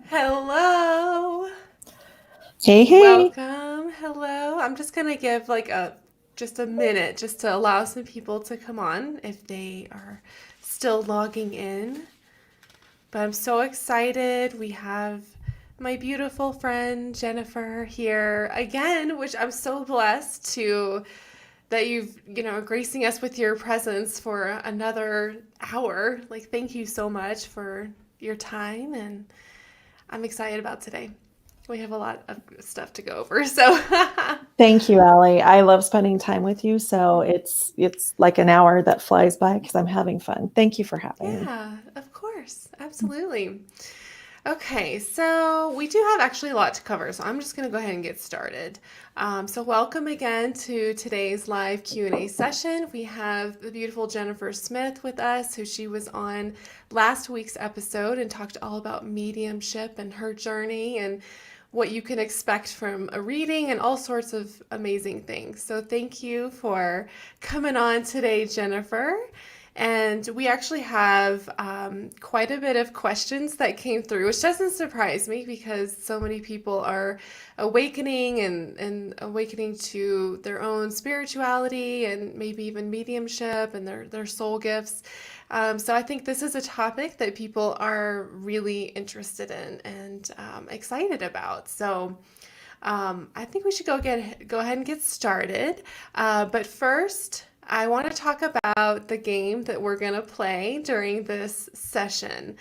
Hello. Hey, hey. Welcome. Hello. I'm just going to give just a minute just to allow some people to come on if they are still logging in. But I'm so excited. We have my beautiful friend Jennifer here again, which I'm so blessed to that you've gracing us with your presence for another hour. Like thank you so much for your time, and I'm excited about today. We have a lot of stuff to go over. So, Thank you, Allie. I love spending time with you, so it's like an hour that flies by because I'm having fun. Thank you for having me. yeah, of course. Absolutely. Okay, so we do have actually a lot to cover, so I'm just going to go ahead and get started. So welcome again to today's live Q&A session. We have the beautiful Jennifer Smith with us, who she was on last week's episode and talked all about mediumship and her journey and what you can expect from a reading and all sorts of amazing things. So thank you for coming on today, Jennifer. And we actually have quite a bit of questions that came through, which doesn't surprise me because so many people are awakening and awakening to their own spirituality and maybe even mediumship and their soul gifts. So I think this is a topic that people are really interested in and excited about. So I think we should go ahead and get started. But first, I want to talk about the game that we're going to play during this session.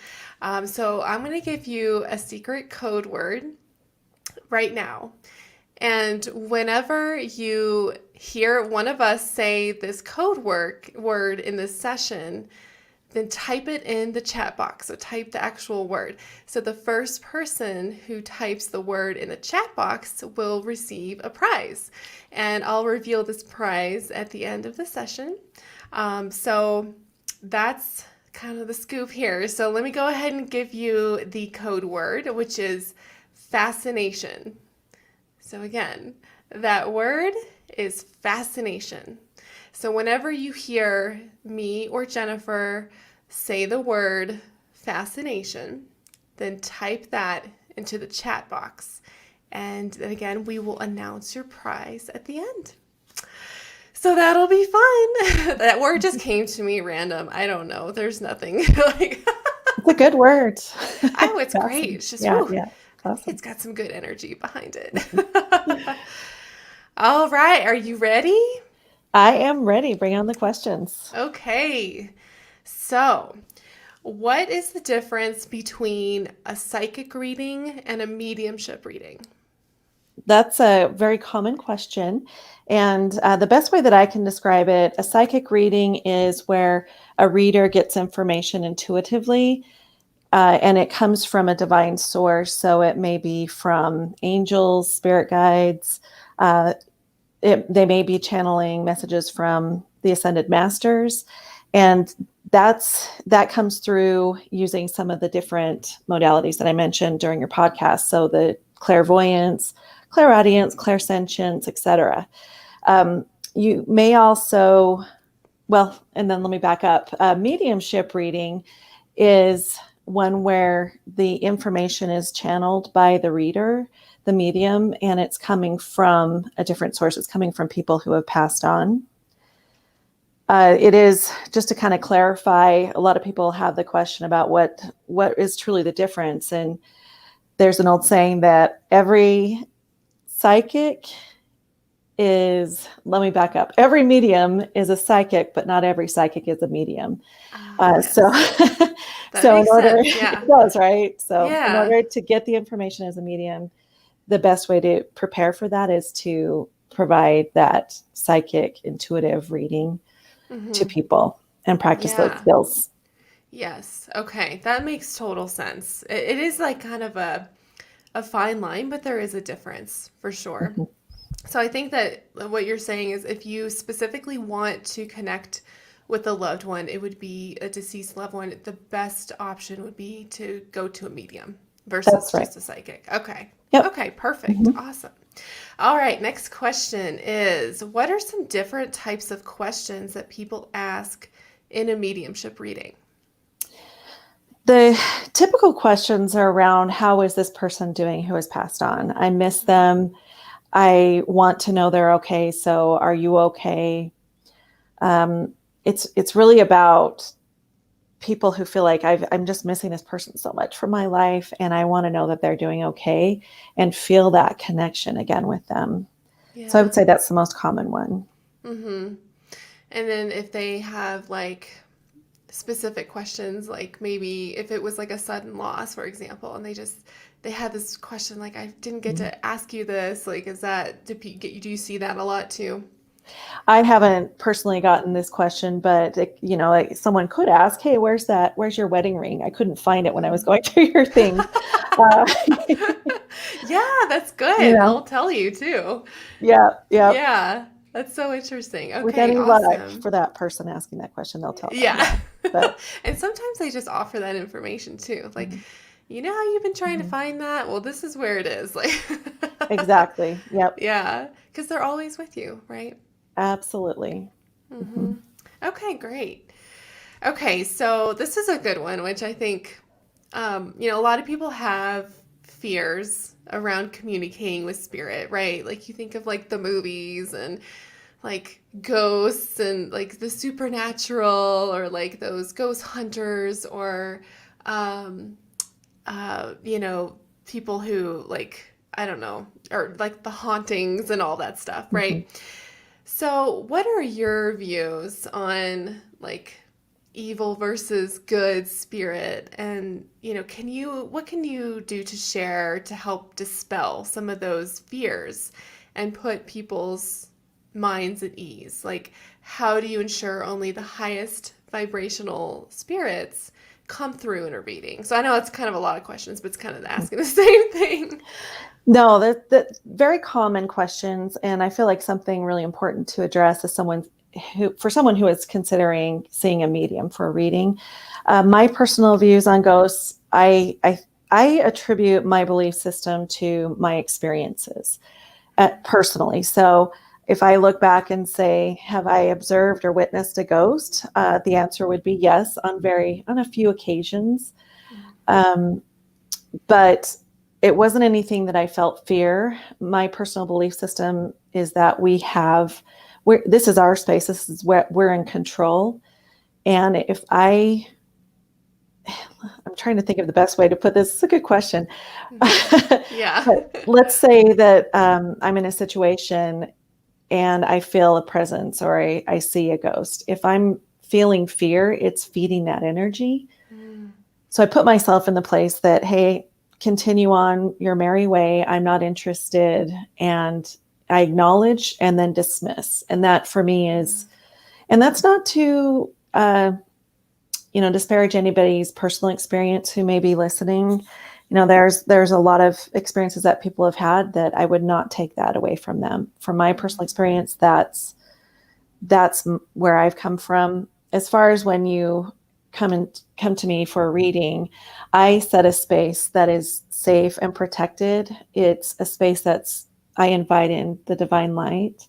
So I'm going to give you a secret code word right now. And whenever you hear one of us say this word in this session, then type it in the chat box. So type the actual word. So the first person who types the word in the chat box will receive a prize. And I'll reveal this prize at the end of the session. So that's kind of the scoop here. So let me go ahead and give you the code word, which is fascination. So again, that word is fascination. So whenever you hear me or Jennifer say the word fascination, then type that into the chat box. And then again, we will announce your prize at the end. So that'll be fun. That word just came to me random. I don't know. There's nothing like, It's a good word. oh, it's great. Awesome. It's just, Yeah, whew, yeah. I think Awesome. it's got some good energy behind it. All right. Are you ready? I am ready. Bring on the questions. Okay. So, what is the difference between a psychic reading and a mediumship reading? That's a very common question. And the best way that I can describe it, a psychic reading is where a reader gets information intuitively, and it comes from a divine source. So it may be from angels, spirit guides. Uh, they may be channeling messages from the ascended masters. And that comes through using some of the different modalities that I mentioned during your podcast. So the clairvoyance, clairaudience, clairsentience, etc. Um, you may also, well, and then let me back up. Mediumship reading is one where the information is channeled by the reader, the medium, and it's coming from a different source. It's coming from people who have passed on. It is just to kind of clarify. A lot of people have the question about what is truly the difference, and there's an old saying that every psychic is. Let me back up. Every medium is a psychic, but not every psychic is a medium. Ah, So, yes. That so in makes order, sense. it Yeah. does, right? So, in Yeah. order to get the information as a medium, the best way to prepare for that is to provide that psychic, intuitive reading to Hmm. people and practice those Yeah. skills. Yes. Okay. That makes total sense. It is like kind of a fine line, but there is a difference for sure. Mhm. So I think that what you're saying is if you specifically want to connect with a loved one, it would be a deceased loved one. The best option would be to go to a medium versus That's right. just a psychic. Okay. Yep. Okay, perfect. Mhm. Awesome. All right, next question is what are some different types of questions that people ask in a mediumship reading? The typical questions are around how is this person doing who has passed on? I miss them. I want to know they're okay. So are you okay? Um, it's really about people who feel like I'm just missing this person so much from my life, and I want to know that they're doing okay and feel that connection again with them. So I would Yeah. say that's the most common one. Mm-hmm. And then if they have like specific questions, like maybe if it was like a sudden loss, for example, and they had this question like, I didn't get Mhm. to ask you this, like, is that do you see that a lot too? I haven't personally gotten this question, but like someone could ask, "Hey, where's your wedding ring? I couldn't find it when I was Mm. going through your things." Uh, Yeah, that's you good. know, They'll tell you too. yeah, yeah. Yeah, that's so interesting. With Okay, any luck awesome. for that person asking that question, they'll tell them, Yeah. yeah. But And sometimes they just offer that information too. Like, mhm, you know how you've been trying to mhm. find that? Well, this is where it is. Like, Exactly. Yep. yeah, because they're always with you, right? Absolutely. Mm-hmm. Mhm, Okay, great. Okay, so this is a good one, which I think, a lot of people have fears around communicating with spirit, right? Like you think of like the movies and like ghosts and like the supernatural or like those ghost hunters or, um, people who like, I don't know, or like the hauntings and all that stuff, mhm. right? So, what are your views on like evil versus good spirit? And, what can you do to share to help dispel some of those fears and put people's minds at ease? Like, how do you ensure only the highest vibrational spirits come through in a reading? So, I know it's kind of a lot of questions, but it's kind of asking the same thing. No, that very common questions, and I feel like something really important to address is someone who is considering seeing a medium for a reading. My personal views on ghosts, I attribute my belief system to my experiences personally. So if I look back and say, have I observed or witnessed a ghost? The answer would be yes on a few occasions. Um, but it wasn't anything that I felt fear. My personal belief system is that this is our space. This is where we're in control. And I'm trying to think of the best way to put this. It's a good question. Mhm. Yeah. But let's say that I'm in a situation and I feel a presence or I see a ghost. If I'm feeling fear, it's feeding that energy. Mm, So I put myself in the place that, hey, continue on your merry way. I'm not interested. And I acknowledge and then dismiss. And that for me and that's not to, disparage anybody's personal experience who may be listening. There's a lot of experiences that people have had that I would not take that away from them. From my personal mm, experience, that's where I've come from. As far as when you come to me for a reading, I set a space that is safe and protected. It's a space I invite in the divine light.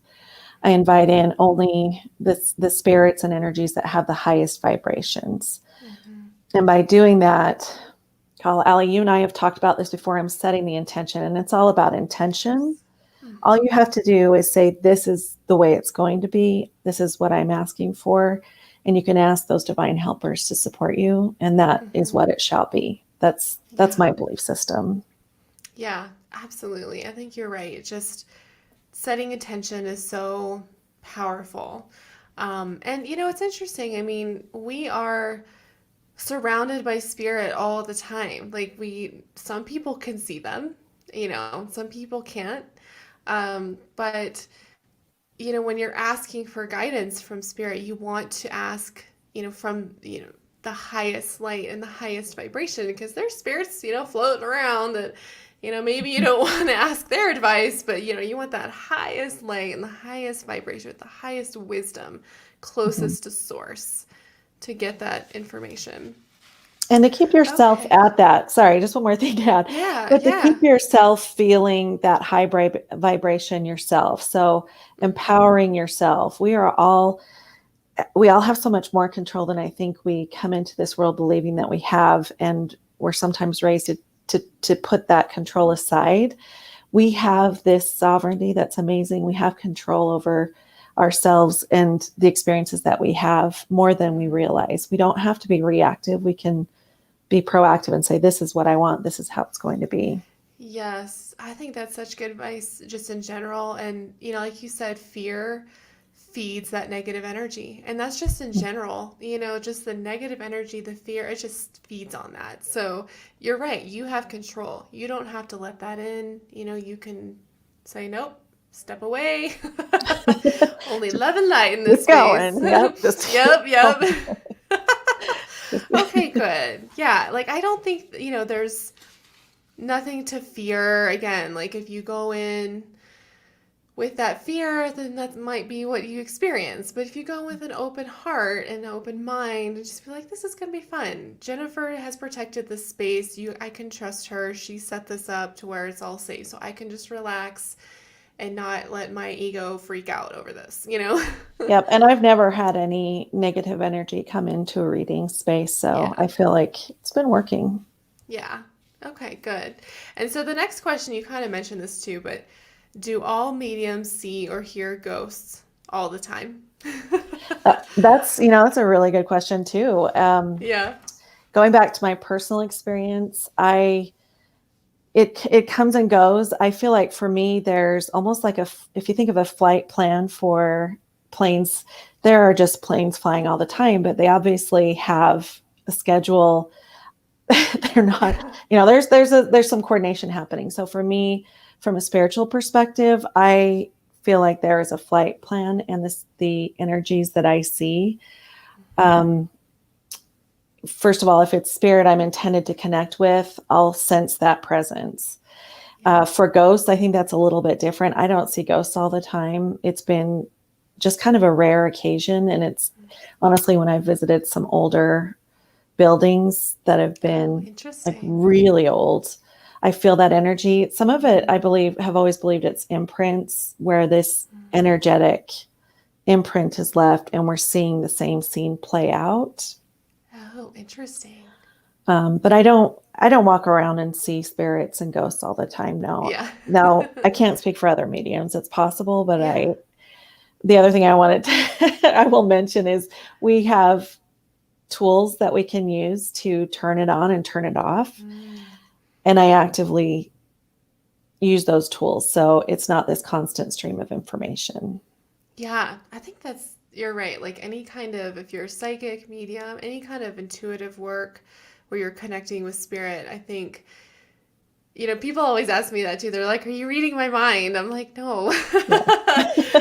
I invite in only the spirits and energies that have the highest vibrations. mhm, And by doing that, Allie, you and I have talked about this before. I'm setting the intention, and it's all about intention. yes. All Mhm, you have to do is say, this is the way it's going to be. This is what I'm asking for. And you can ask those divine helpers to support you. And that is mhm. what it shall be. That's Yeah. my belief system. Yeah, absolutely. I think you're right. Just setting attention is so powerful. And it's interesting. I mean, we are surrounded by spirit all the time. Like some people can see them, some people can't. But when you're asking for guidance from spirit, you want to ask, from, the highest light and the highest vibration because there's spirits, floating around that, maybe you don't want to ask their advice, but, you want that highest light and the highest vibration, the highest wisdom Mhm. closest to source to get that information. And to keep yourself Okay. at that, sorry, just one more thing to add, Yeah, but to keep yeah. yourself feeling that high vibration yourself. So Mm-hmm. empowering yourself. We are all we all have so much more control than I think we come into this world believing that we have. And we're sometimes raised to put that control aside. We have this sovereignty that's amazing. We have control over ourselves and the experiences that we have more than we realize. We don't have to be reactive. We can be proactive and say, this is what I want. This is how it's going to be. Yes, I think that's such good advice just in general. And, like you said, fear feeds that negative energy. And that's just in general, just the negative energy, the fear, it just feeds on that. So you're right. You have control. You don't have to let that in. You can say, nope, step away. Only love and light in this Keep space. going. Yep. Just Yep, yep. just Okay, good. Yeah, like I don't think, there's nothing to fear. Again, like if you go in with that fear, then that might be what you experience. But if you go with an open heart and an open mind and just be like, this is going to be fun. Jennifer has protected this space. I can trust her. She set this up to where it's all safe. So I can just relax and not let my ego freak out over this. Yep. And I've never had any negative energy come into a reading space. So Yeah. I feel like it's been working. Yeah. Okay, good. And so the next question, you kind of mentioned this too, but do all mediums see or hear ghosts all the time? That's a really good question too. Yeah. Going back to my personal experience, it comes and goes. I feel like for me, there's almost like if you think of a flight plan for planes, there are just planes flying all the time, but they obviously have a schedule. They're not, there's some coordination happening. So for me, from a spiritual perspective, I feel like there is a flight plan, and the energies that I see. Um, First of all, if it's spirit I'm intended to connect with, I'll sense that presence. For ghosts, I think that's a little bit different. I don't see ghosts all the time. It's been just kind of a rare occasion. And it's honestly when I visited some older buildings that have been like Interesting. really old, I feel that energy. Some of it, I believe, have always believed it's imprints where this energetic imprint is left and we're seeing the same scene play out. Oh, interesting. But I don't walk around and see spirits and ghosts all the time. No, Yeah. no, I can't speak for other mediums. It's possible, but Yeah. the other thing I wanted to, I will mention is we have tools that we can use to turn it on and turn it off. And I actively use those tools. So it's not this constant stream of information. Yeah, I think you're right. Like any kind of, if you're a psychic, medium, any kind of intuitive work where you're connecting with spirit, I think, people always ask me that too. They're like, are you reading my mind? I'm like, no. Yeah.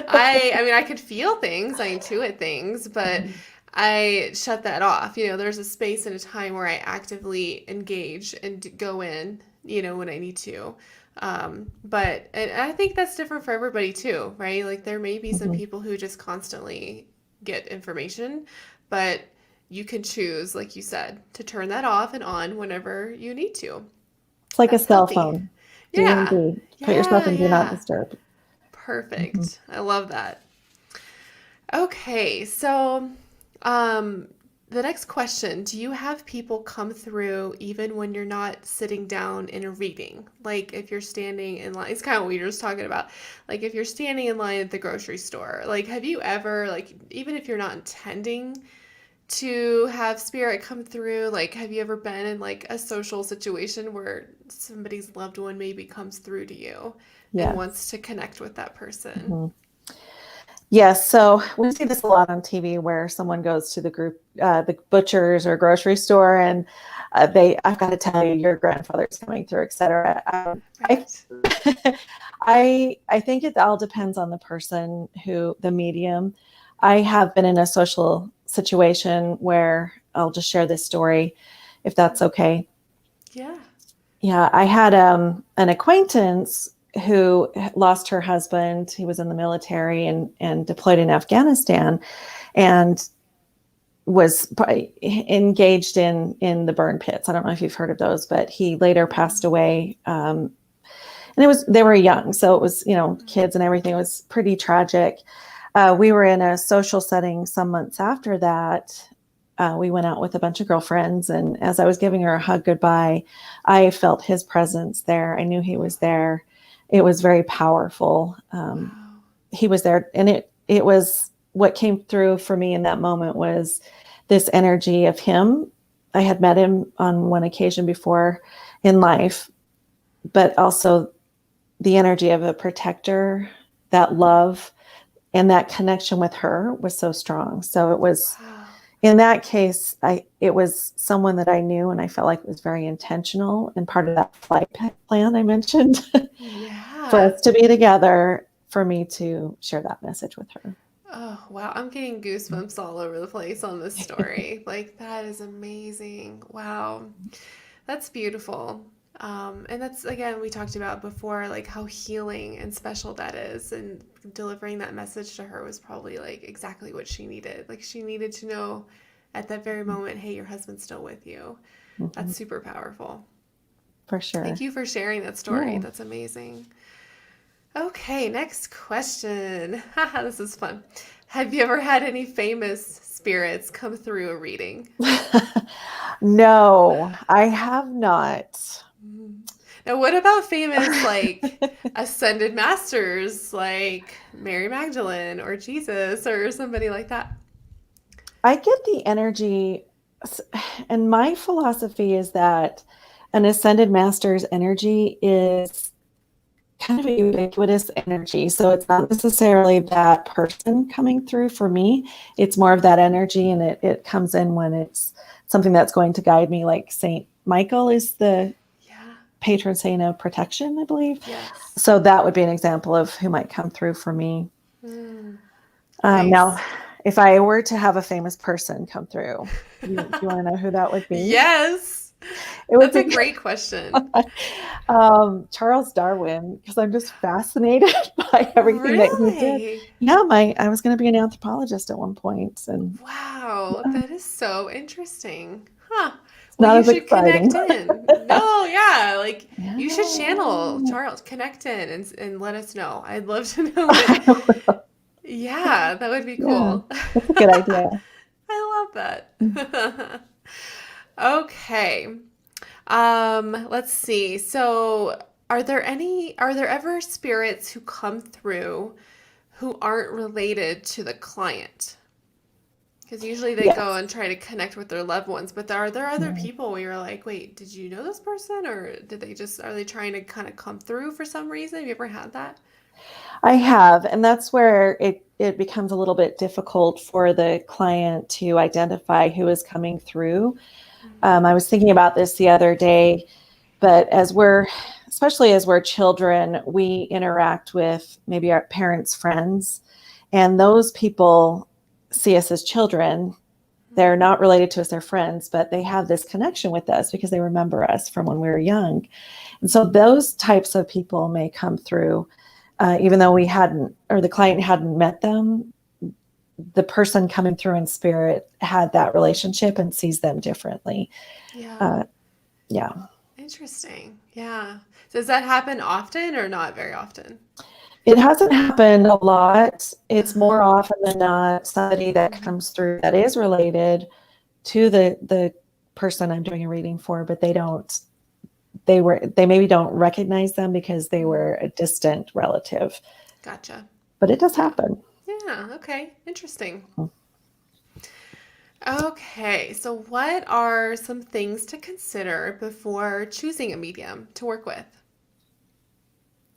I mean, I could feel things, I intuit things, but I shut that off. There's a space and a time where I actively engage and go in, when I need to. But and I think that's different for everybody too, right? Like there may be some Mhm. people who just constantly get information, but you can choose, like you said, to turn that off and on whenever you need to. It's like a That's cell healthy. phone. Yeah. DND. Put yourself Yeah, in do not yeah. disturb. Mhm. Perfect. I love that. Okay, so um the next question, do you have people come through even when you're not sitting down in a reading? Like if you're standing in line, it's kind of what we were just talking about. Like if you're standing in line at the grocery store, like have you ever, like even if you're not intending to have spirit come through, like have you ever been in like a social situation where somebody's loved one maybe comes through to you and wants Yes. to connect with that person? Mhm. Yes, so we see this a lot on TV where someone goes to the butcher's or grocery store, and I've got to tell you, your grandfather's coming through, etc. Right. I think it all depends on the person the medium. I have been in a social situation where I'll just share this story, if that's okay. Yeah. Yeah, I had an acquaintance who lost her husband. He was in the military and deployed in Afghanistan, and was engaged in the burn pits. I don't know if you've heard of those, but he later passed away. And they were young, so it was kids and everything. It was pretty tragic. We were in a social setting some months after that. We went out with a bunch of girlfriends, and as I was giving her a hug goodbye, I felt his presence there. I knew he was there. It was very powerful. Wow. He was there, and it was what came through for me in that moment was this energy of him. I had met him on one occasion before in life, but also the energy of a protector, that love, and that connection with her was so strong. So it was, Wow. in that case, it was someone that I knew, and I felt like it was very intentional and part of that flight plan I mentioned for Yeah. us to be together, for me to share that message with her. Oh, wow. I'm getting goosebumps all over the place on this story. Like, that is amazing. Wow. That's beautiful. And that's, again, we talked about before, like how healing and special that is. And delivering that message to her was probably like exactly what she needed. Like, she needed to know at that very moment, hey, your husband's still with you. Mm-hmm. That's super powerful. For Thank sure. you for sharing that story. Yeah. That's amazing. Okay, next question. Haha, this is fun. Have you ever had any famous spirits come through a reading? No, I have not. Mhm. Now, what about famous, like, ascended masters, like Mary Magdalene or Jesus or somebody like that? I get the energy, and my philosophy is that an ascended master's energy is kind of a ubiquitous energy. So it's not necessarily that person coming through for me. It's more of that energy, and it comes in when it's something that's going to guide me. Like Saint Michael is the Yeah. patron saint of protection, I believe. Yes. So that would be an example of who might come through for me. Mm, Now, nice. if I were to have a famous person come through, do you want to know who that would be? Yes. It would That's a be great question. Charles Darwin, because I'm just fascinated by everything that he did. Really? Yeah, I was going to be an anthropologist at one point, and Wow, that is so interesting. Huh. it's Well, not you as should exciting. connect in. No, yeah, like you should channel Yeah. Charles, connect in and let us know. I'd love to know what. Yeah, that would be Yeah, cool. that's a good idea. I love that. Okay. Let's see. So, are there ever spirits who come through who aren't related to the client? Because usually they go Yes. and try to connect with their loved ones, but are there other Yeah. people where you're like, wait, did you know this person, or are they trying to kind of come through for some reason? Have you ever had that? I have, and that's where it becomes a little bit difficult for the client to identify who is coming through. I was thinking about this the other day, but especially as we're children, we interact with maybe our parents' friends, and those people see us as children. They're not related to us, they're friends, but they have this connection with us because they remember us from when we were young. And so those types of people may come through, even though we hadn't, or the client hadn't met them. The person coming through in spirit had that relationship and sees them differently. Yeah, Uh, yeah. interesting. Yeah. Does that happen often or not very often? It hasn't happened a lot. It's Uh-huh. more often than not somebody that Mhm. comes through that is related to the person I'm doing a reading for, but they maybe don't recognize them because they Mm. were a distant relative. Gotcha. But it does Yeah. happen. Yeah. Okay. Interesting. Okay. So, what are some things to consider before choosing a medium to work with?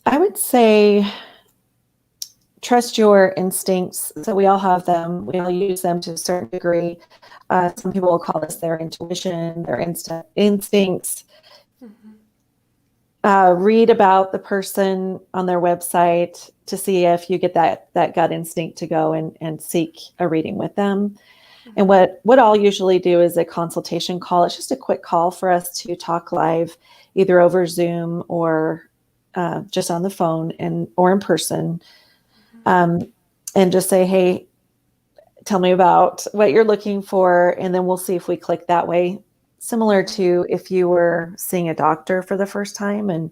I would say trust your instincts. So we all have them. We all use them to a certain degree. Some people will call this their intuition, their instincts. Mhm. Read about the person on their website to see if you get that gut instinct to go and seek a reading with them. And Mhm. what I'll usually do is a consultation call. It's just a quick call for us to talk live, either over Zoom or just on the phone and or in person, um, and just say, "Hey, tell me about what you're looking for," and then we'll see if we click that way. Similar Mhm. to if you were seeing a doctor for the first time, and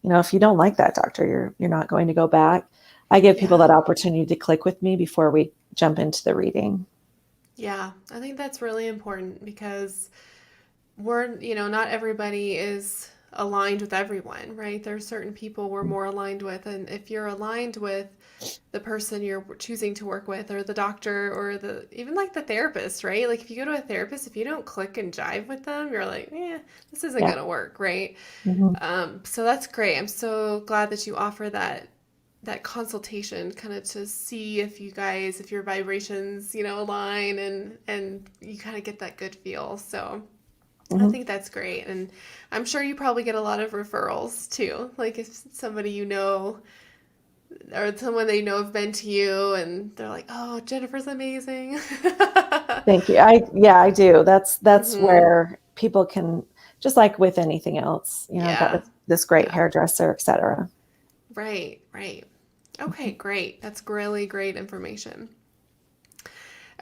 if you don't like that doctor, you're not going to go back. I give people that Yeah. opportunity to click with me before we jump into the reading. Yeah. I think that's really important because not everybody is aligned with everyone, right? There's certain people we're more aligned with. And if you're aligned with the person you're choosing to work with, or the doctor, or even like the therapist, right? Like if you go to a therapist, if you don't click and jive with them, you're like, this isn't Yeah. going to work, right? Mhm. So that's great. I'm so glad that you offer that consultation kind of to see if your vibrations, align, and you kind of get that good feel. So I Mhm. think that's great. And I'm sure you probably get a lot of referrals too. Like if somebody or someone they know have been to you and they're like, "Oh, Jennifer's amazing." Thank you. I do. That's Mhm. where people can, just like with anything else, I've got Yeah. this great Yeah. hairdresser, etc. Right, right. Okay, great. That's really great information.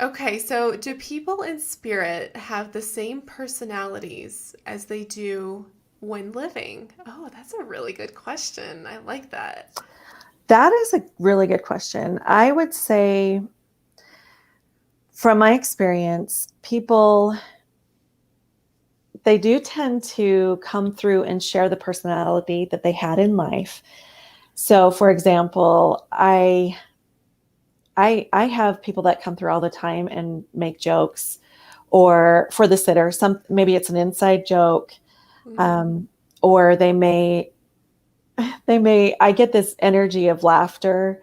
Okay, so do people in spirit have the same personalities as they do when living? Oh, that's a really good question. I like that. That is a really good question. I would say, from my experience, people, they do tend to come through and share the personality that they had in life. So, for example, I have people that come through all the time and make jokes, or for the sitter, maybe it's an inside joke, Mm-hmm. um, or they may I get this energy of laughter.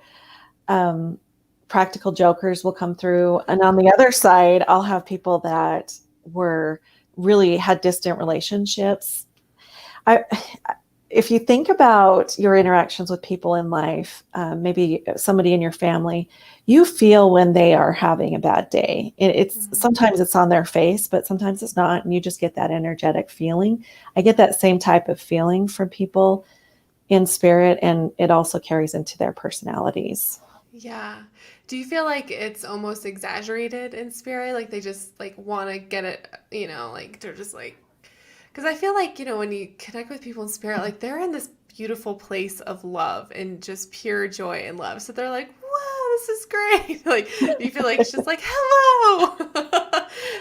Um, Practical jokers will come through, and on the other side, I'll have people that were really had distant relationships. I If you think about your interactions with people in life, maybe somebody in your family, you feel when they are having a bad day. It's Mm-hmm. sometimes it's on their face, but sometimes it's not, and you just get that energetic feeling. I get that same type of feeling from people in spirit, and it also carries into their personalities. Yeah. Do you feel like it's almost exaggerated in spirit? Like they just like want to get it, like they're just like, because I feel like, when you connect with people in spirit, like they're in this beautiful place of love and just pure joy and love. So they're like, wow, this is great. Like you feel like it's just like, hello.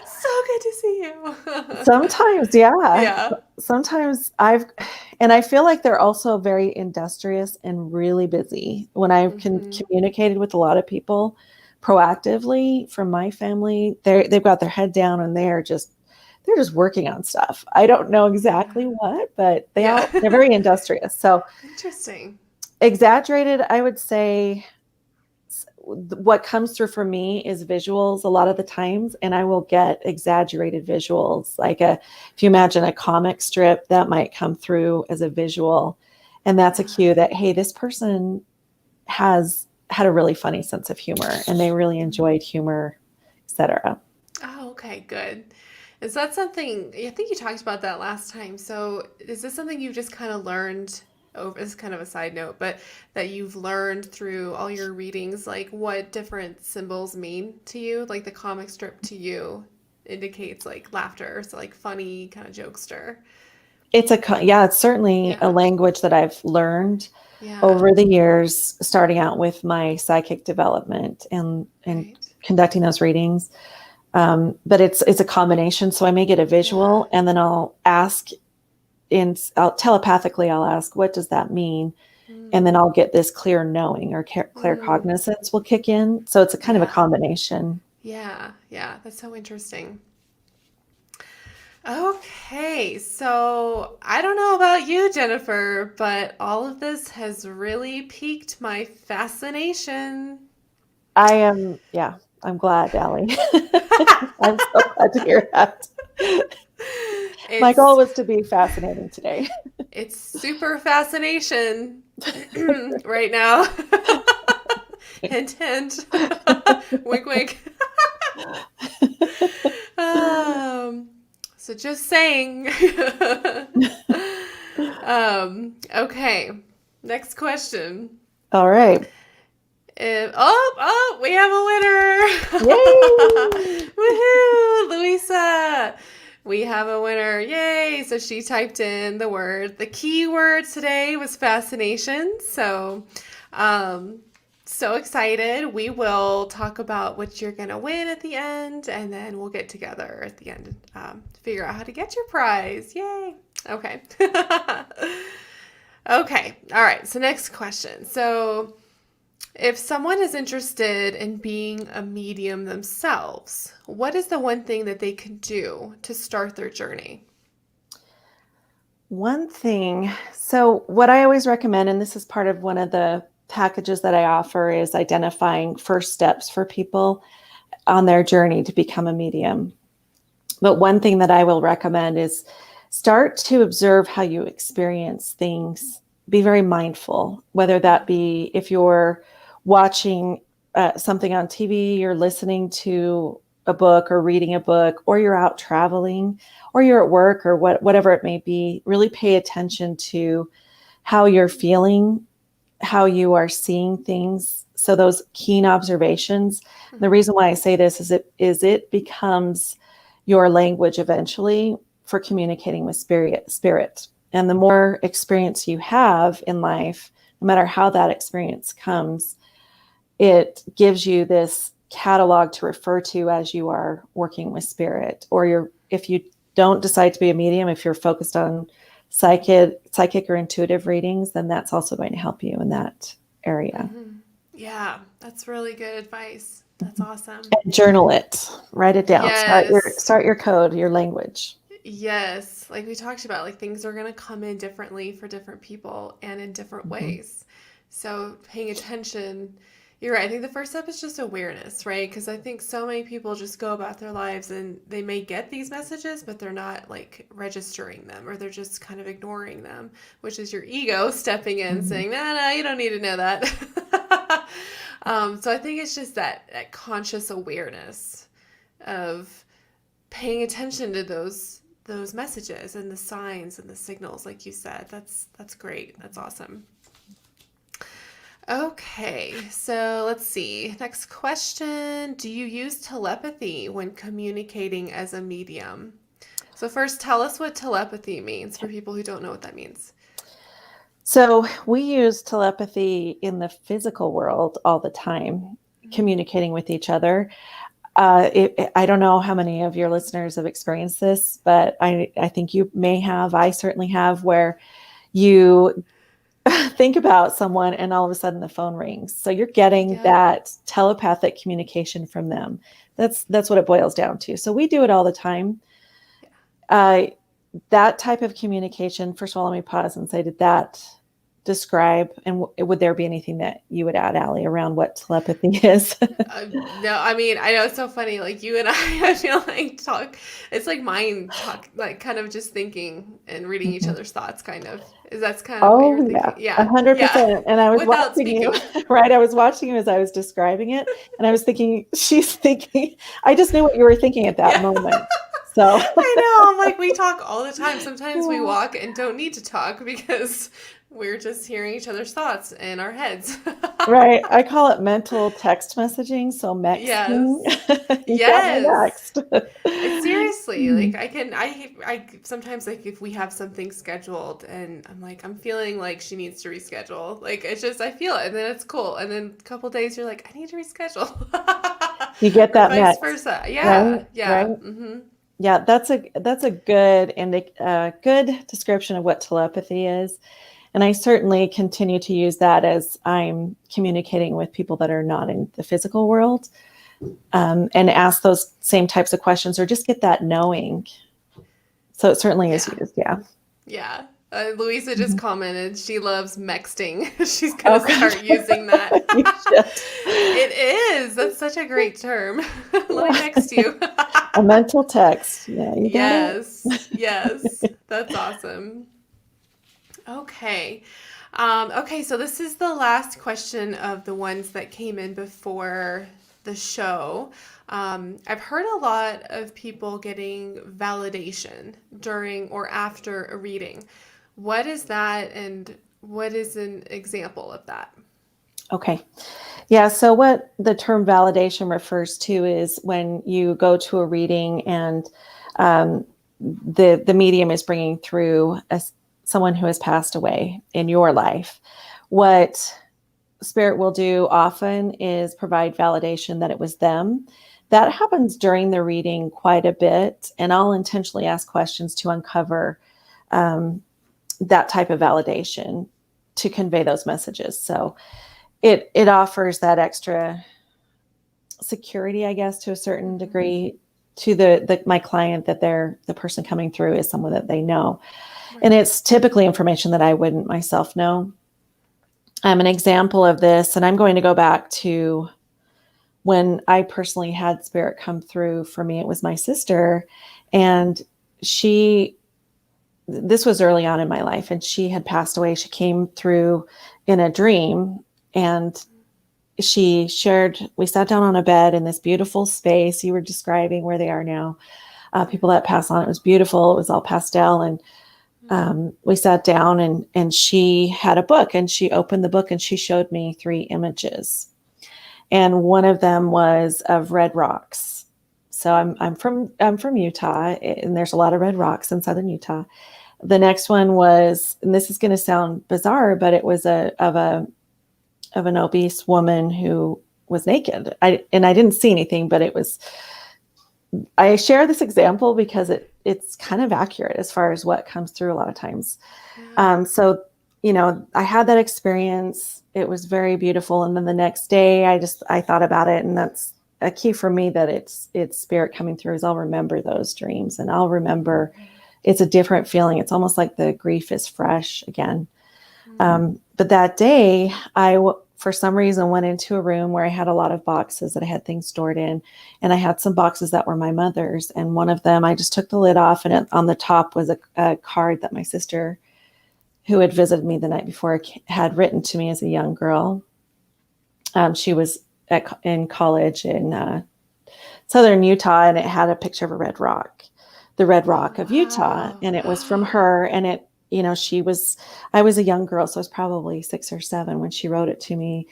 So good to see you. Sometimes, yeah. Yeah. Sometimes I feel like they're also very industrious and really busy. When I've Mm-hmm. communicated with a lot of people proactively from my family, they've got their head down and they're just working on stuff. I don't know exactly Yeah. what, but Yeah. they're very industrious. So Interesting. exaggerated, I would say. What comes through for me is visuals a lot of the times, and I will get exaggerated visuals. If you imagine a comic strip, that might come through as a visual, and that's a Yeah. cue that, hey, this person has had a really funny sense of humor and they really enjoyed humor, etc. Oh, okay, good. Is that something, I think you talked about that last time. So is this something you've just kind of learned over, as kind of a side note, but that you've learned through all your readings, like what different symbols mean to you? Like the comic strip to you indicates like laughter, so like funny kind of jokester. Yeah, it's certainly a Yeah. language that I've learned Yeah. over the years, starting out with my psychic development and Right. conducting those readings. But it's a combination. So I may get a Yeah. visual, and then I'll telepathically, I'll ask, what does that mean? And then Mm. I'll get this clear knowing, or clear Mm. cognizance will kick in. So it's a kind of a Yeah. combination. Yeah. Yeah. That's so interesting. Okay, so I don't know about you, Jennifer, but all of this has really piqued my fascination. Yeah, I'm glad, Allie. I'm so glad to hear that. My goal it's was to be fascinating today. it's super fascination right now. Hint, hint. Wink, wink. um, so just saying. Okay, next question. All right. We have a winner! Yay! Woohoo, Louisa! We have a winner. Yay! So she typed in the word. The key word today was fascination. So, um, So excited. We will talk about what you're going to win at the end, and then we'll get together at the end to figure out how to get your prize. Yay. Okay. Okay. All right. So, next question. So, if someone is interested in being a medium themselves, what is the one thing that they can do to start their journey? One thing, so what I always recommend, and this is part of one of the packages that I offer, is identifying first steps for people on their journey to become a medium. But one thing that I will recommend is start to observe how you experience things. Be very mindful, whether that be if you're watching something on TV, you're listening to a book or reading a book, or you're out traveling, or you're at work, or whatever it may be. Really pay attention to how you're feeling, how you are seeing things. So those keen observations. The reason why I say this is it becomes your language eventually for communicating with spirit. And the more experience you have in life, no matter how that experience comes, it gives you this catalog to refer to as you are working with spirit. Or if you don't decide to be a medium, if you're focused on psychic or intuitive readings, then that's also going to help you in that area. Mm-hmm. Yeah, that's really good advice. That's awesome. And journal it, write it down, Yes. start your code, your language. Yes. Like we talked about, like things are going to come in differently for different people and in different Mm-hmm. ways. So paying attention, you're right. I think the first step is just awareness, right? Because I think so many people just go about their lives and they may get these messages, but they're not like registering them or they're just kind of ignoring them, which is your ego stepping in Mm-hmm. saying, no, you don't need to know that. So I think it's just that conscious awareness of paying attention to those messages and the signs and the signals, like you said. That's great. That's awesome. Okay, so let's see. Next question. Do you use telepathy when communicating as a medium? So, first, tell us what telepathy means for people who don't know what that means. So we use telepathy in the physical world all the time, Mm-hmm. communicating with each other. I don't know how many of your listeners have experienced this, but I think you may have. I certainly have, where you think about someone and all of a sudden the phone rings. So you're getting Yep. that telepathic communication from them. That's what it boils down to. So we do it all the time. Yeah. Uh, that type of communication, first of all, let me pause and say, did that describe, and would there be anything that you would add, Allie, around what telepathy is? No, I mean, I know it's so funny. Like you and I feel like talk. It's like mind talk, like kind of just thinking and reading each Mhm. other's thoughts. Kind of is that's kind of what Oh you're yeah, thinking. Yeah, yeah. 100%. And I was Without watching you, speaking. right? I was watching you as I was describing it, and I was thinking, she's thinking. I just knew what you were thinking at that Yeah. moment. So I know. I'm like, we talk all the time. Sometimes we yeah. walk and don't need to talk because we're just hearing each other's thoughts in our heads. Right. I call it mental text messaging. So mexting. Yes. You got me Yes. next. It's seriously like I sometimes like if we have something scheduled and I'm like I'm feeling like she needs to reschedule, like it's just I feel it and then it's cool and then a couple days you're like I need to reschedule You get or that vice next, versa. right? Yeah, Right. yeah. Mm-hmm. Yeah, that's a good and good description of what telepathy is. And I certainly continue to use that as I'm communicating with people that are not in the physical world, and ask those same types of questions or just get that knowing. So it certainly is Yeah. used. Yeah. Yeah. Louisa just Mhm. commented she loves mexting. She's Oh, gonna good. start using that. You should. It is. That's such a great term. Let me Yeah. text you. A mental text. Yeah, you got Yes. Yes. it. That's awesome. Okay. Okay, so this is the last question of the ones that came in before the show. I've heard a lot of people getting validation during or after a reading. What is that, and what is an example of that? Okay. Yeah. So what the term validation refers to is when you go to a reading and um, the medium is bringing through someone who has passed away in your life. What Spirit will do often is provide validation that it was them. That happens during the reading quite a bit, and I'll intentionally ask questions to uncover um, that type of validation to convey those messages. So it offers that extra security, I guess, to a certain Mm-hmm. degree to the my client that they're the person coming through is someone that they know. And Right. it's typically information that I wouldn't myself know. An example of this, and I'm going to go back to when I personally had spirit come through for me. It was my sister, and she, this was early on in my life, and she had passed away. She came through in a dream, and she shared, we sat down on a bed in this beautiful space you were describing where they are now. People that pass on, it was beautiful. It was all pastel. And Mm-hmm. we sat down, and she had a book, and she opened the book and she showed me 3 images. And one of them was of red rocks. So I'm from Utah, and there's a lot of red rocks in southern Utah. The next one was, and this is going to sound bizarre, but it was of an obese woman who was naked. I didn't see anything, but it was. I share this example because it's kind of accurate as far as what comes through a lot of times. Yeah. So, I had that experience. It was very beautiful. And then the next day I thought about it. And that's a key for me, that it's spirit coming through, is I'll remember those dreams, and I'll remember it's a different feeling. It's almost like the grief is fresh again. Mm-hmm. But that day for some reason, went into a room where I had a lot of boxes that I had things stored in. And I had some boxes that were my mother's. And one of them, I just took the lid off, and on the top was a card that my sister, who had visited me the night before, had written to me as a young girl. She was in college in southern Utah, and it had a picture of a red rock, the red Oh, rock of Utah. And it was from wow. her. And I was a young girl. So I was probably 6 or 7 when she wrote it to me.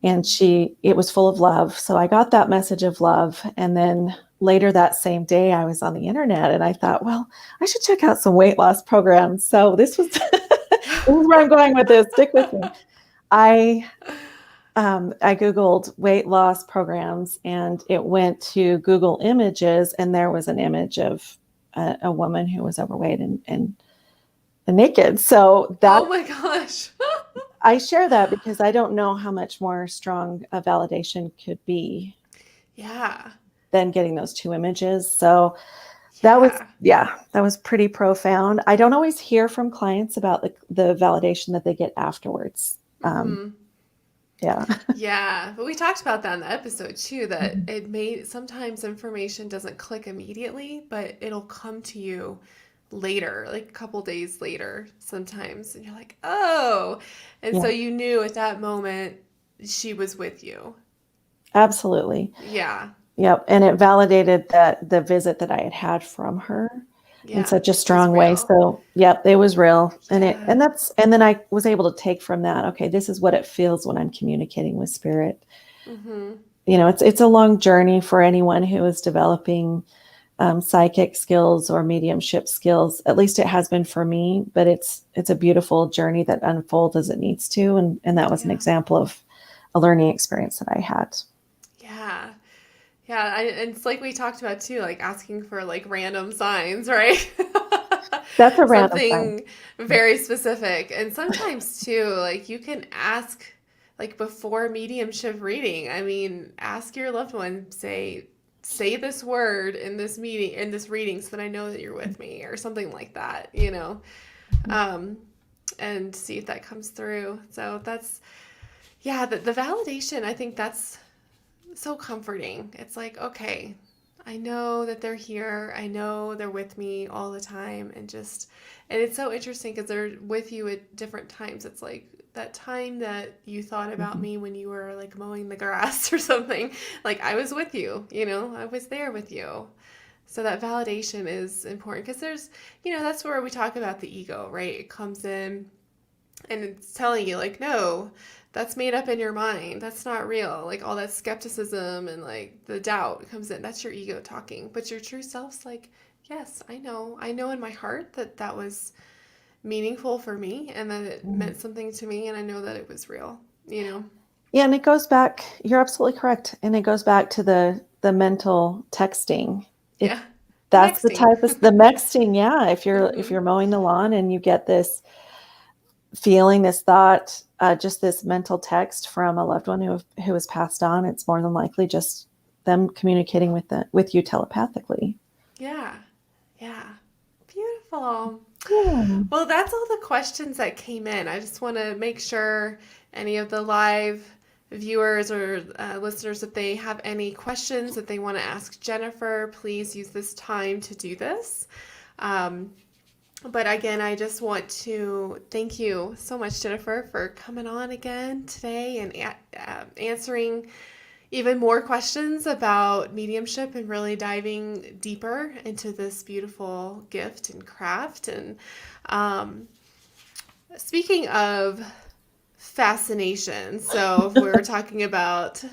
And it was full of love. So I got that message of love. And then later that same day, I was on the internet, and I thought, well, I should check out some weight loss programs. So this was, this is where I'm going with this. Stick with me. I I Googled weight loss programs, and it went to Google Images, and there was an image of a woman who was overweight and naked. So that Oh my gosh. I share that because I don't know how much more strong a validation could be Yeah. than getting those 2 images. So Yeah. that was pretty profound. I don't always hear from clients about the validation that they get afterwards. Mm-hmm. Yeah. Yeah, but we talked about that in the episode too, that it may sometimes information doesn't click immediately, but it'll come to you later, like a couple days later sometimes, and you're like, oh. And so Yeah, you knew at that moment she was with you. absolutely. Yeah. Yep. And it validated that the visit that I had had from her in Yeah. such a Was strong way. real. So, yep, it was real. Yeah. And then I was able to take from that, okay, this is what it feels when I'm communicating with spirit. Mm-hmm. It's a long journey for anyone who is developing psychic skills or mediumship skills. At least it has been for me, but it's a beautiful journey that unfolds as it needs to. And that was an Yeah. example of a learning experience that I had. Yeah. Yeah, and it's like we talked about too, like asking for like random signs, right? That's a random sign. Something very specific. And sometimes too, like you can ask like before mediumship reading. I mean, ask your loved one, say this word in this meeting in this reading so that I know that you're with me or something like that, you know. Um and see if that comes through. So that's yeah, the validation, I think that's so comforting. It's like, okay, I know that they're here. I know they're with me all the time. And it's so interesting because they're with you at different times. It's like that time that you thought about Mhm. me when you were like mowing the grass or something. Like I was with you, I was there with you. So that validation is important because that's where we talk about the ego, right? It comes in and it's telling you like no, that's made up in your mind, that's not real, like all that skepticism and like the doubt comes in, that's your ego talking, but your true self's like, yes, I know in my heart that that was meaningful for me and that it Mhm. meant something to me and I know that it was real. you know? Yeah, and it goes back, you're absolutely correct. And it goes back to the mental texting. It Yeah. The that's the nexting. type of the nexting, yeah. If Hmm. you're mowing the lawn and you get this feeling, this thought, just this mental text from a loved one who has passed on, it's more than likely just them communicating with you telepathically. Yeah. Yeah. Beautiful. Yeah. Well, that's all the questions that came in. I just want to make sure any of the live viewers or listeners, if they have any questions that they want to ask Jennifer, please use this time to do this. Um, but again, I just want to thank you so much, Jennifer, for coming on again today and answering even more questions about mediumship and really diving deeper into this beautiful gift and craft. And um, speaking of fascination, so if we were talking about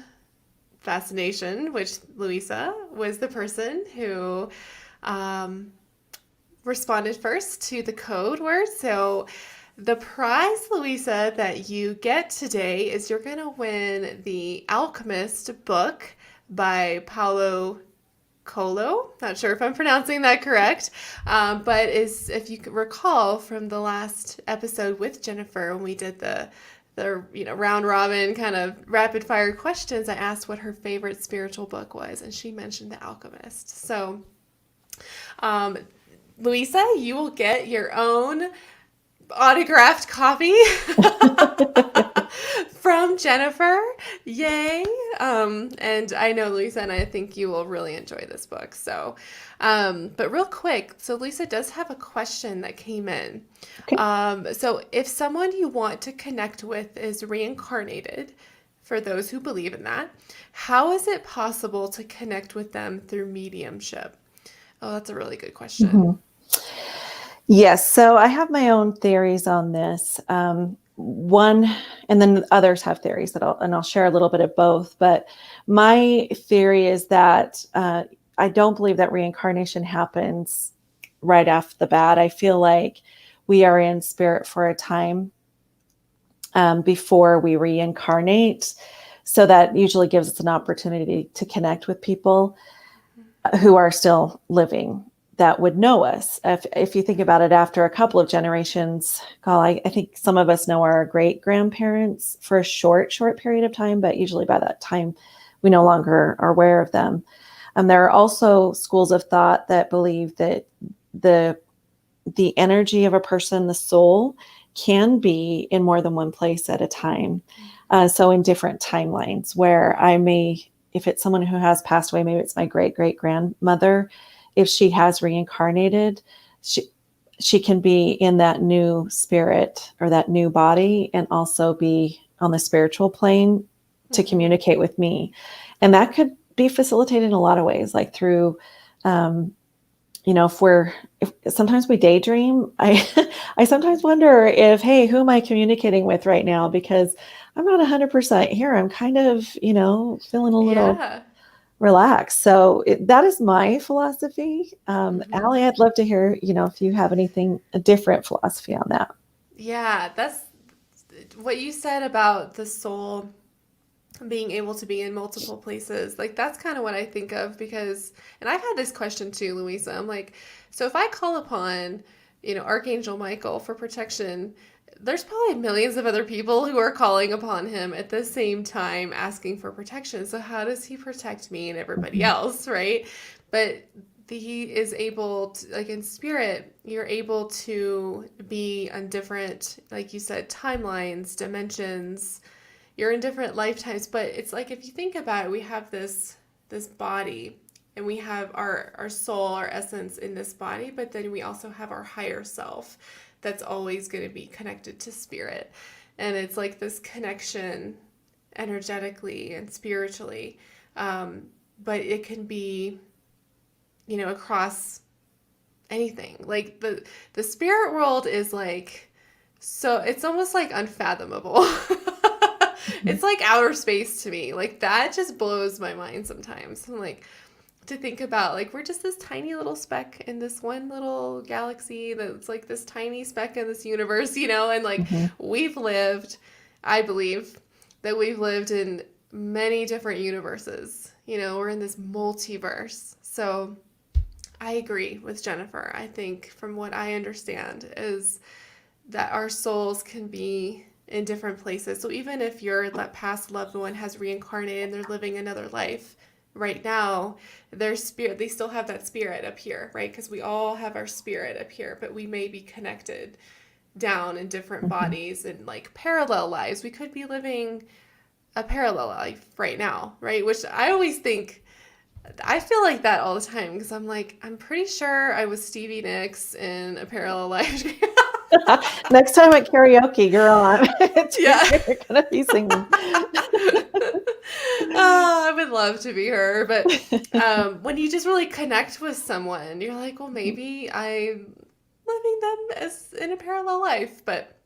fascination, which Louisa was the person who um, responded first to the code word. So the prize, Louisa, that you get today is you're going to win the Alchemist book by Paulo Coelho. Not sure if I'm pronouncing that correct, but is if you could recall from the last episode with Jennifer when we did the round robin kind of rapid fire questions, I asked what her favorite spiritual book was, and she mentioned The Alchemist. So um, Louisa, you will get your own autographed copy from Jennifer. Yay. And I know Lisa and I think you will really enjoy this book. So, but real quick, so Lisa does have a question that came in. Okay. So if someone you want to connect with is reincarnated, for those who believe in that, how is it possible to connect with them through mediumship? Oh, that's a really good question. Mhm. Yes, so I have my own theories on this. One, and then others have theories I'll share a little bit of both. But my theory is that I don't believe that reincarnation happens right off the bat. I feel like we are in spirit for a time before we reincarnate. So that usually gives us an opportunity to connect with people who are still living that would know us. If you think about it, after a couple of generations, I think some of us know our great grandparents for a short period of time, but usually by that time, we no longer are aware of them. There are also schools of thought that believe that the the energy of a person, the soul, can be in more than one place at a time. So in different timelines where if it's someone who has passed away, maybe it's my great great grandmother, if she has reincarnated, she can be in that new spirit or that new body and also be on the spiritual plane to Mm-hmm. communicate with me. And that could be facilitated in a lot of ways, like through um, if sometimes we daydream. I sometimes wonder if, hey, who am I communicating with right now? Because I'm not 100% here. I'm kind of, feeling a little Yeah. relaxed. So that is my philosophy. Mm-hmm. Allie, I'd love to hear, if you have a different philosophy on that. Yeah, that's what you said about the soul being able to be in multiple places. Like that's kind of what I think of because and I've had this question too, Louisa. I'm like, so if I call upon, Archangel Michael for protection, there's probably millions of other people who are calling upon him at the same time asking for protection. So how does he protect me and everybody Mhm. else, right? But he is able to, like in spirit, you're able to be on different, like you said, timelines, dimensions, you're in different lifetimes, but it's like if you think about it, we have this body and we have our soul, our essence in this body, but then we also have our higher self that's always going to be connected to spirit. And it's like this connection energetically and spiritually. Um, but it can be, across anything. Like the spirit world is like so it's almost like unfathomable. Mhm. It's like outer space to me. Like that just blows my mind sometimes. I'm like to think about like we're just this tiny little speck in this one little galaxy that's like this tiny speck in this universe, and like Mhm. we've lived, I believe, that we've lived in many different universes. We're in this multiverse. So I agree with Jennifer. I think from what I understand is that our souls can be in different places. So even if your past loved one has reincarnated and they're living another life right now, their spirit, they still have that spirit up here, right? Because we all have our spirit up here, but we may be connected down in different Mhm. bodies and like parallel lives. We could be living a parallel life right now, right? Which I always think, I feel like that all the time because I'm like, I'm pretty sure I was Stevie Nicks in a parallel life. Next time at karaoke, you're on. Yeah. You're gonna be singing. Oh, I would love to be her. But when you just really connect with someone, you're like, well, maybe I'm living them as in a parallel life. But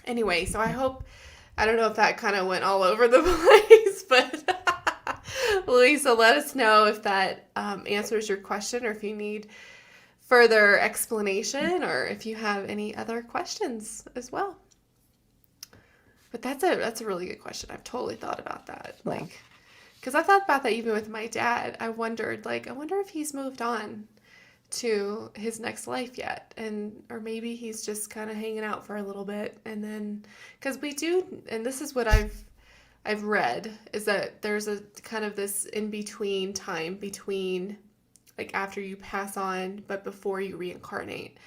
anyway, so I don't know if that kind of went all over the place, but Louisa, let us know if that answers your question or if you need further explanation or if you have any other questions as well. But that's a really good question. I've totally thought about that. Yeah. Like, because I thought about that even with my dad. I wondered, like, I wonder if he's moved on to his next life yet, and or maybe he's just kind of hanging out for a little bit, and then because we do, and this is what I've read is that there's a kind of this in between time between like after you pass on, but before you reincarnate,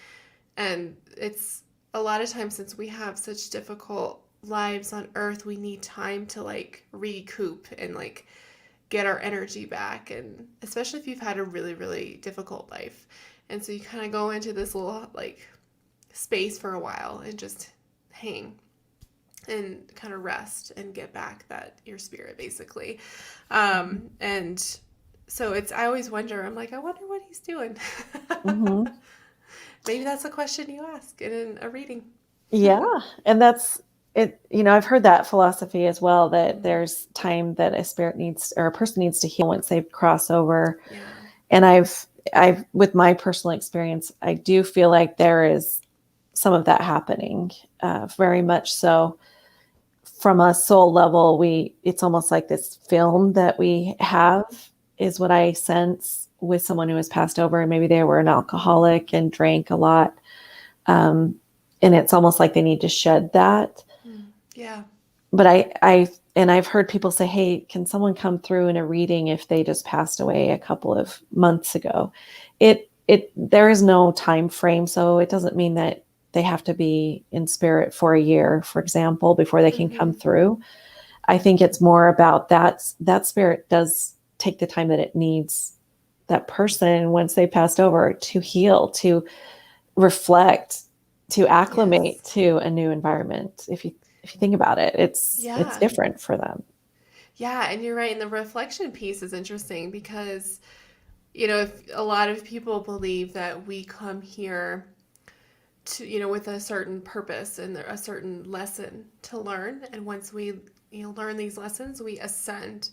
and it's a lot of times since we have such difficult lives on earth we need time to like recoup and like get our energy back, and especially if you've had a really really difficult life, and so you kind of go into this little like space for a while and just hang and kind of rest and get back that your spirit basically, and so it's I always wonder, I'm like, I wonder what he's doing. Hmm. Maybe that's a question you ask in a reading. Yeah, and that's it. I've heard that philosophy as well, that there's time that a spirit needs or a person needs to heal once they cross over. Yeah. And I've with my personal experience, I do feel like there is some of that happening, very much so. From a soul level, it's almost like this film that we have is what I sense with someone who has passed over, and maybe they were an alcoholic and drank a lot. Um, and it's almost like they need to shed that. Yeah. But I've heard people say, "Hey, can someone come through in a reading if they just passed away a couple of months ago?" There is no time frame, so it doesn't mean that they have to be in spirit for a year, for example, before they can come Mm-hmm. through. I think it's more about that spirit does take the time that it needs, that person once they passed over, to heal, to reflect, to acclimate Yes. to a new environment. If you think about it, it's Yeah. different for them. Yeah, and you're right. And the reflection piece is interesting because, if a lot of people believe that we come here to, with a certain purpose and a certain lesson to learn. And once we, learn these lessons, we ascend.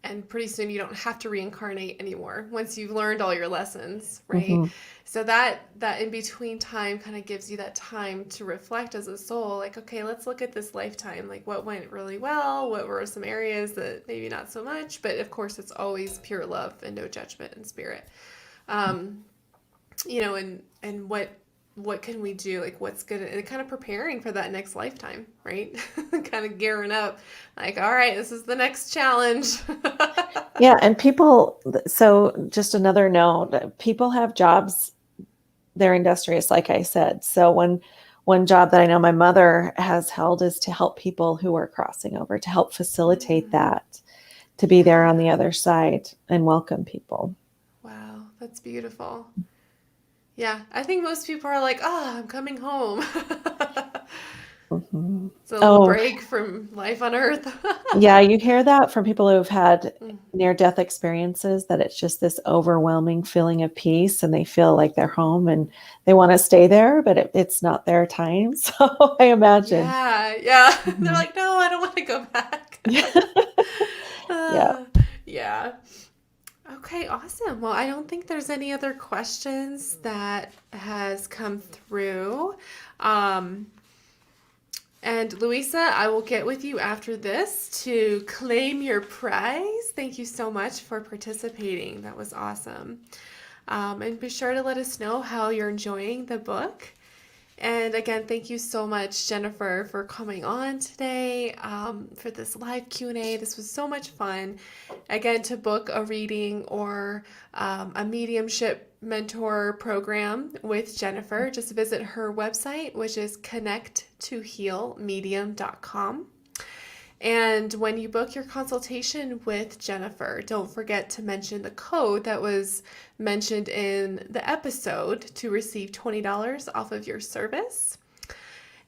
And pretty soon you don't have to reincarnate anymore once you've learned all your lessons, right? Hmm. So that in between time kind of gives you that time to reflect as a soul, like, okay, let's look at this lifetime, like what went really well, what were some areas that maybe not so much, but of course it's always pure love and no judgment in spirit. um, and what can we do, like what's good, and kind of preparing for that next lifetime, right? Kind of gearing up, like, all right, this is the next challenge. Yeah, and people. So just another note: people have jobs. They're industrious, like I said. So one job that I know my mother has held is to help people who are crossing over, to help facilitate Mm, that, to be there on the yeah. other side and welcome people. Wow, that's beautiful. Yeah, I think most people are like, oh, I'm coming home. Hmm. It's a little Oh, break from life on earth. yeah, you hear that from people who've had Mm, near death experiences, that it's just this overwhelming feeling of peace and they feel like they're home and they want to stay there, but it's not their time. So I imagine. yeah, yeah. They're Mhm. like, no, I don't want to go back. Yeah. Yeah. Uh, yeah. Okay, awesome. Well, I don't think there's any other questions that has come through. Um, And Louisa, I will get with you after this to claim your prize. Thank you so much for participating. That was awesome. And be sure to let us know how you're enjoying the book. And again, thank you so much, Jennifer, for coming on today for this live Q&A. This was so much fun. Again, to book a reading or a mediumship mentor program with Jennifer, just visit her website, which is connecttohealmedium.com. And when you book your consultation with Jennifer, don't forget to mention the code that was mentioned in the episode to receive $20 off of your service.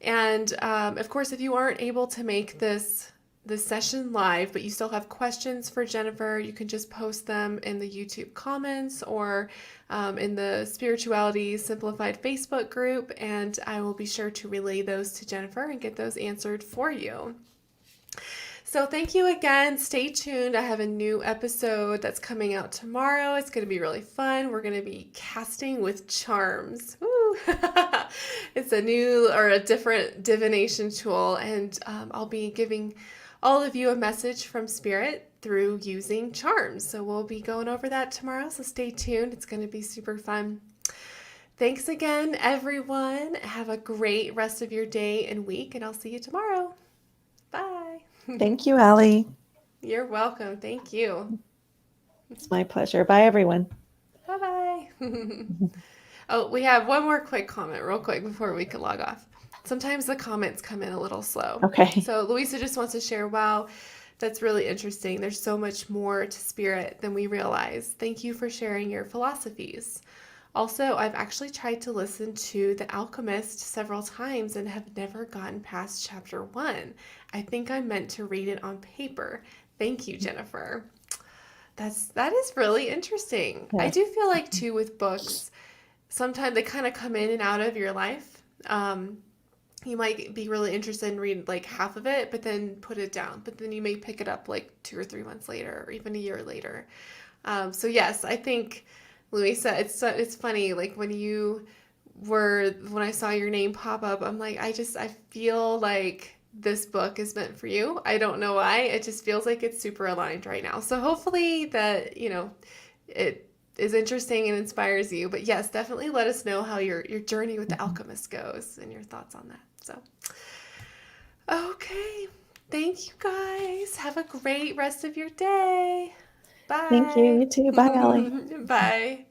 And of course, if you aren't able to make this session live, but you still have questions for Jennifer, you can just post them in the YouTube comments or in the Spirituality Simplified Facebook group, and I will be sure to relay those to Jennifer and get those answered for you. So thank you again. Stay tuned. I have a new episode that's coming out tomorrow. It's going to be really fun. We're going to be casting with charms. Woo! It's a new or a different divination tool, and I'll be giving all of you a message from Spirit through using charms. So we'll be going over that tomorrow. So stay tuned. It's going to be super fun. Thanks again, everyone. Have a great rest of your day and week, and I'll see you tomorrow. Bye. Thank you, Allie. You're welcome. Thank you. It's my pleasure. Bye, everyone. Bye-bye. Oh, we have one more quick comment real quick before we can log off. Sometimes the comments come in a little slow. Okay. So Louisa just wants to share, wow, that's really interesting. There's so much more to spirit than we realize. Thank you for sharing your philosophies. Also, I've actually tried to listen to The Alchemist several times and have never gotten past chapter 1. I think I meant to read it on paper. Thank you, Jennifer. That is really interesting. I Yes. do feel like too with books, sometimes they kind of come in and out of your life. You might be really interested in reading like half of it, but then put it down. But then you may pick it up like 2 or 3 months later, or even a year later. So yes, I think Louisa, it's funny. Like when I saw your name pop up, I'm like, I feel like this book is meant for you. I don't know why. It just feels like it's super aligned right now. So hopefully that, it is interesting and inspires you. But yes, definitely let us know how your journey with the alchemist goes and your thoughts on that. So, okay. Thank you guys. Have a great rest of your day. Thank you. Bye. You too. Bye, Allie. Bye.